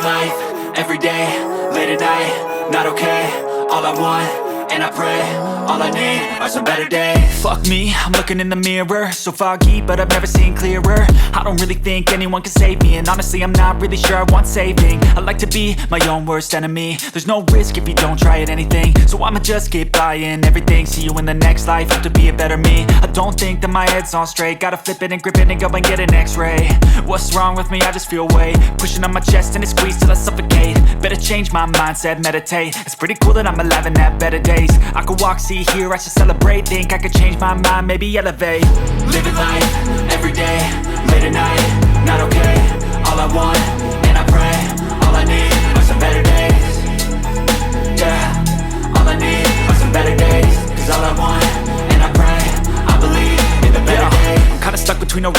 Living life, everyday, late at night, not okay. All I want, and I pray, all I need are some better days. Fuck me, I'm looking in the mirror, so foggy, but I've never seen clearer. I don't really think anyone can save me, and honestly I'm not really sure I want saving. I like to be my own worst enemy. There's no risk if you don't try at anything, so I'ma just keep buying everything. See you in the next life, hope to be a better me. I don't think that my head's on straight, gotta flip it and grip it and go and get an x-ray. What's wrong with me? I just feel weight pushing on my chest and it squeezes till I suffocate. Better change my mindset, meditate. It's pretty cool that I'm alive and have better days. I could walk, see, hear, I should celebrate. Think I could change my mind, maybe elevate. Living life, everyday, late at night, not okay. All I want, and I pray, all I need are some better days. Yeah, all I need are some better days. Cause all I want, and I pray, I believe in the better days. I'm kinda stuck between a